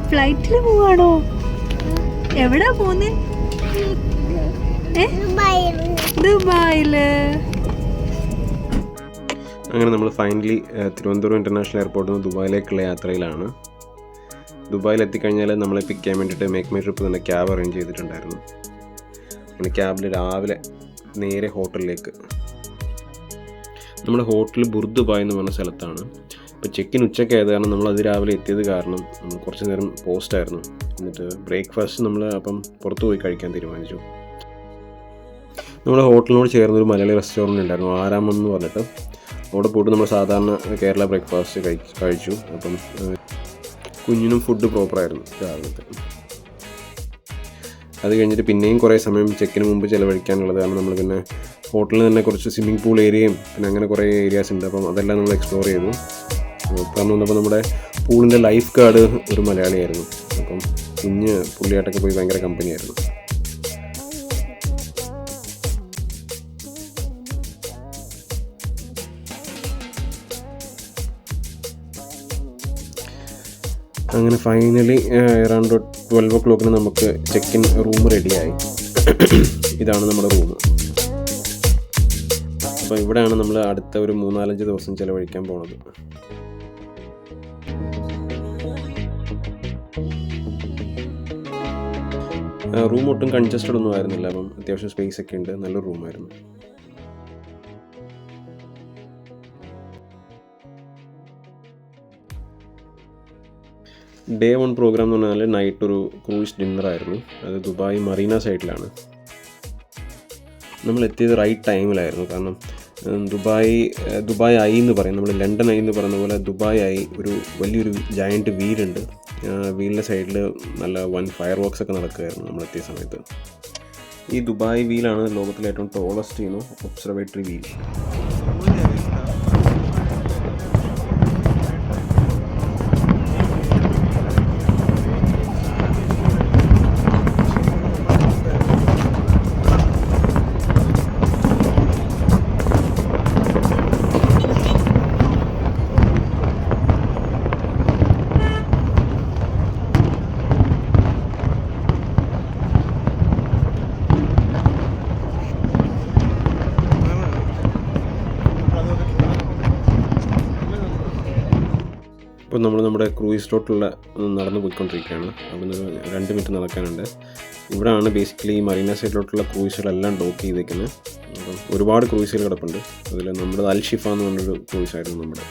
ഫ്ലൈറ്റിൽ പോവാണോ? എവിടാ പോന്നേ? ദുബായില്. അങ്ങനെ നമ്മൾ ഫൈനലി തിരുവനന്തപുരം ഇൻ്റർനാഷണൽ എയർപോർട്ടിൽ നിന്ന് ദുബായിലേക്കുള്ള യാത്രയിലാണ്. ദുബായിൽ എത്തിക്കഴിഞ്ഞാൽ നമ്മളെ പിക്ക് ചെയ്യാൻ വേണ്ടിയിട്ട് മേക്ക് മൈ ട്രിപ്പ് തന്നെ ക്യാബ് അറേഞ്ച് ചെയ്തിട്ടുണ്ടായിരുന്നു. അങ്ങനെ ക്യാബിൽ രാവിലെ നേരെ ഹോട്ടലിലേക്ക്. നമ്മുടെ ഹോട്ടൽ ബുർദുബായ് എന്ന് പറഞ്ഞ സ്ഥലത്താണ്. അപ്പോൾ ചെക്കിൻ ഉച്ചയ്ക്ക് ആയത് കാരണം നമ്മൾ രാവിലെ എത്തിയത് കാരണം നമ്മൾ കുറച്ച് നേരം പോസ്റ്റായിരുന്നു. എന്നിട്ട് ബ്രേക്ക്ഫാസ്റ്റ് നമ്മൾ അപ്പം പുറത്ത് പോയി കഴിക്കാൻ തീരുമാനിച്ചു. നമ്മുടെ ഹോട്ടലിനോട് ചേർന്നൊരു മലയാളി റെസ്റ്റോറൻറ്റ് ഉണ്ടായിരുന്നു, ആരാമം എന്ന് പറഞ്ഞിട്ട്. അവിടെ പോയിട്ട് നമ്മൾ സാധാരണ കേരള ബ്രേക്ക്ഫാസ്റ്റ് കഴിച്ചു. അപ്പം കുഞ്ഞിനും ഫുഡ് പ്രോപ്പറായിരുന്നു രാവിലത്തെ. അത് കഴിഞ്ഞിട്ട് പിന്നെയും കുറേ സമയം ചെക്കിന് മുമ്പ് ചിലവഴിക്കാനുള്ളത് കാരണം നമ്മൾ പിന്നെ ഹോട്ടലിൽ തന്നെ കുറച്ച് സ്വിമ്മിംഗ് പൂൾ ഏരിയയും പിന്നെ അങ്ങനെ കുറേ ഏരിയാസ് ഉണ്ട്. അപ്പം അതെല്ലാം നമ്മൾ എക്സ്പ്ലോർ ചെയ്തു. പറഞ്ഞു വന്നപ്പോൾ നമ്മുടെ പൂളിൻ്റെ ലൈഫ് ഗാർഡ് ഒരു മലയാളിയായിരുന്നു. അപ്പം കുഞ്ഞ് പുള്ളിയായിട്ടൊക്കെ പോയി ഭയങ്കര കമ്പനിയായിരുന്നു. അങ്ങനെ ഫൈനലി അറൗണ്ട് 12 o'clock നമുക്ക് ചെക്ക് ഇൻ റൂം റെഡിയായി. ഇതാണ് നമ്മുടെ റൂം. അപ്പോൾ ഇവിടെയാണ് നമ്മൾ അടുത്ത ഒരു 3-4 ദിവസം ചിലവഴിക്കാൻ പോണത്. റൂം ഒട്ടും കൺജസ്റ്റഡ് ഒന്നും ആയിരുന്നില്ല. അപ്പം അത്യാവശ്യം സ്പേസ് ഒക്കെ ഉണ്ട്. നല്ലൊരു റൂമായിരുന്നു. ഡേ 1 പ്രോഗ്രാം എന്ന് പറഞ്ഞാൽ നൈറ്റ് ഒരു ക്രൂയിസ് ഡിന്നറായിരുന്നു. അത് ദുബായ് മറീന സൈഡിലാണ്. നമ്മൾ എത്തിയത് റൈറ്റ് ടൈമിലായിരുന്നു. കാരണം ദുബായ് ഐ എന്ന് പറയും, നമ്മൾ ലണ്ടൻ ഐ എന്ന് പറയുന്ന പോലെ ദുബായ് ഐ ഒരു വലിയൊരു ജയൻറ്റ് വീലുണ്ട്. വീലിൻ്റെ സൈഡിൽ നല്ല വൻ ഫയർ വർക്ക്സ് ഒക്കെ നടക്കുകയായിരുന്നു നമ്മളെത്തിയ സമയത്ത്. ഈ ദുബായ് വീലാണ് ലോകത്തിലെ ഏറ്റവും ടോളസ്റ്റ് ഒബ്സർവേറ്ററി വീൽ. ഇപ്പോൾ നമ്മൾ നമ്മുടെ ക്രൂയിസിലോട്ടുള്ള നടന്നു പോയിക്കൊണ്ടിരിക്കുകയാണ്. അവിടെ നിന്ന് 2 മിനിറ്റ് നടക്കാനുണ്ട്. ഇവിടെയാണ് ബേസിക്കലി ഈ മറീന സൈഡിലോട്ടുള്ള ക്രൂയിസുകളെല്ലാം ഡോക്ക് ചെയ്തേക്കുന്നത്. അപ്പം ഒരുപാട് ക്രൂയിസുകൾ കിടപ്പുണ്ട്. അതിൽ നമ്മുടെ അൽ ഷിഫ എന്ന് പറഞ്ഞൊരു ക്രൂയിസായിരുന്നു നമ്മുടെ.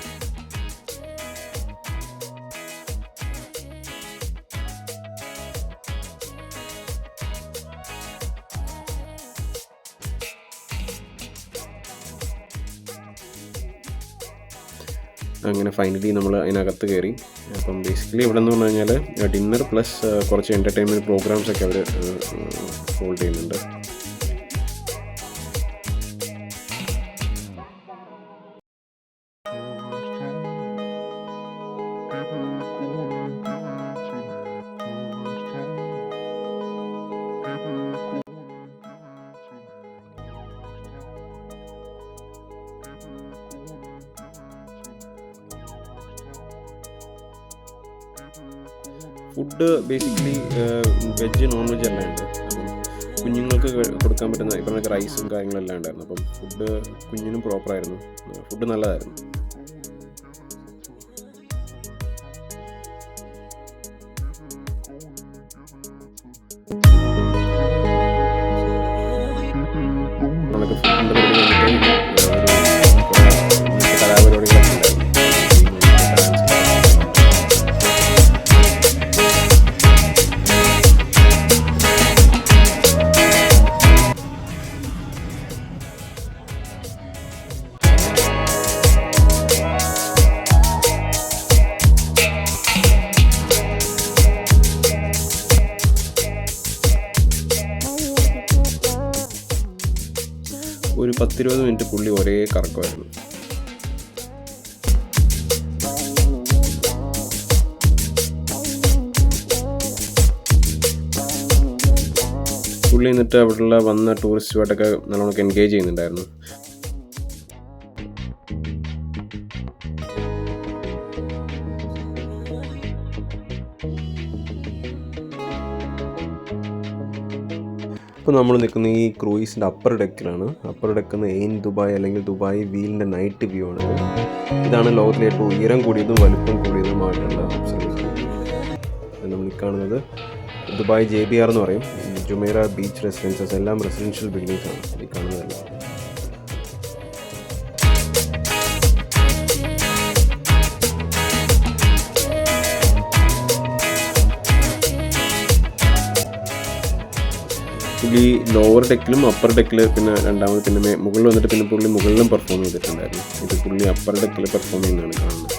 അങ്ങനെ ഫൈനലി നമ്മൾ അതിനകത്ത് കയറി. അപ്പം ബേസിക്കലി ഇവിടെ എന്ന് പറഞ്ഞു കഴിഞ്ഞാൽ ഡിന്നർ പ്ലസ് കുറച്ച് എൻ്റർടൈൻമെൻറ്റ് പ്രോഗ്രാംസൊക്കെ അവർ ഹോൾഡ് ചെയ്യുന്നുണ്ട്. Food basically veg non veg എല്ലാം ഉണ്ട്. അപ്പം കുഞ്ഞുങ്ങൾക്ക് കൊടുക്കാൻ പറ്റുന്ന ഇപ്പം റൈസും കാര്യങ്ങളെല്ലാം ഉണ്ടായിരുന്നു. അപ്പം ഫുഡ് കുഞ്ഞിനും പ്രോപ്പറായിരുന്നു. ഫുഡ് നല്ലതായിരുന്നു. നമ്മളൊക്കെ ഫുഡിൻ്റെ കലാപരിപാടികളൊക്കെ ഉണ്ടായിരുന്നു. ഒരു 10-20 മിനിറ്റ് പുള്ളി ഒരേ കറക്കമായിരുന്നു. പുള്ളി എന്നിട്ട് അവിടെയുള്ള വന്ന ടൂറിസ്റ്റുമായിട്ടൊക്കെ നല്ലോണം എൻഗേജ് ചെയ്യുന്നുണ്ടായിരുന്നു. ഇപ്പോൾ നമ്മൾ നിൽക്കുന്ന ഈ ക്രൂയിസിൻ്റെ അപ്പർ ഡെക്കിലാണ്. അപ്പർ ഡെക്കുന്ന എയിൻ ദുബായ് അല്ലെങ്കിൽ ദുബായ് വീലിൻ്റെ നൈറ്റ് വ്യൂ ആണ്. ഇതാണ് ലോകത്തിലെ ഏറ്റവും ഉയരം കൂടിയതും വലുപ്പം കൂടിയതുമായിട്ടുള്ള ഒബ്സർവേഷൻ. നമ്മൾ ഈ കാണുന്നത് ദുബായ് JBR എന്ന് പറയും, ജുമൈറ ബീച്ച് റെസിഡൻസസ്, എല്ലാം റെസിഡൻഷ്യൽ ബിൽഡിങ്സ് ആണ് ഈ കാണുന്നതെല്ലാം. പുള്ളി ലോവർ ഡെക്കിലും അപ്പർ ഡെക്കിൽ പിന്നെ രണ്ടാമത് പിന്നെ മുകളിൽ വന്നിട്ട് പിന്നെ പുള്ളി മുകളിലും പെർഫോം ചെയ്തിട്ടുണ്ടായിരുന്നു. ഇത് പുള്ളി അപ്പർ ഡെക്കിൽ പെർഫോം ചെയ്യുന്നതാണ് കാണുന്നത്.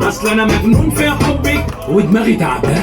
اصل انا مجنون في حبك ودماغي تعبان.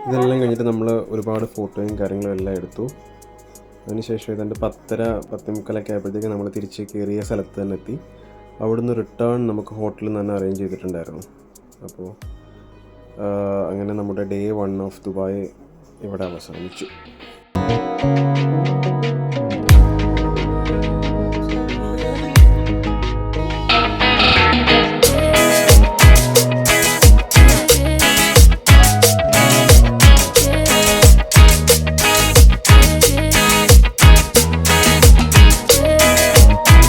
ഇതെല്ലാം കഴിഞ്ഞിട്ട് നമ്മൾ ഒരുപാട് ഫോട്ടോയും കാര്യങ്ങളും എല്ലാം എടുത്തു. അതിനുശേഷം ഏതാണ്ട് 10:30 ആയപ്പോഴത്തേക്ക് നമ്മൾ തിരിച്ച് കയറിയ സ്ഥലത്ത് തന്നെ എത്തി. അവിടുന്ന് റിട്ടേൺ നമുക്ക് ഹോട്ടലിൽ തന്നെ അറേഞ്ച് ചെയ്തിട്ടുണ്ടായിരുന്നു. അപ്പോൾ അങ്ങനെ നമ്മുടെ Day 1 ഓഫ് ദുബായ് ഇവിടെ അവസാനിച്ചു.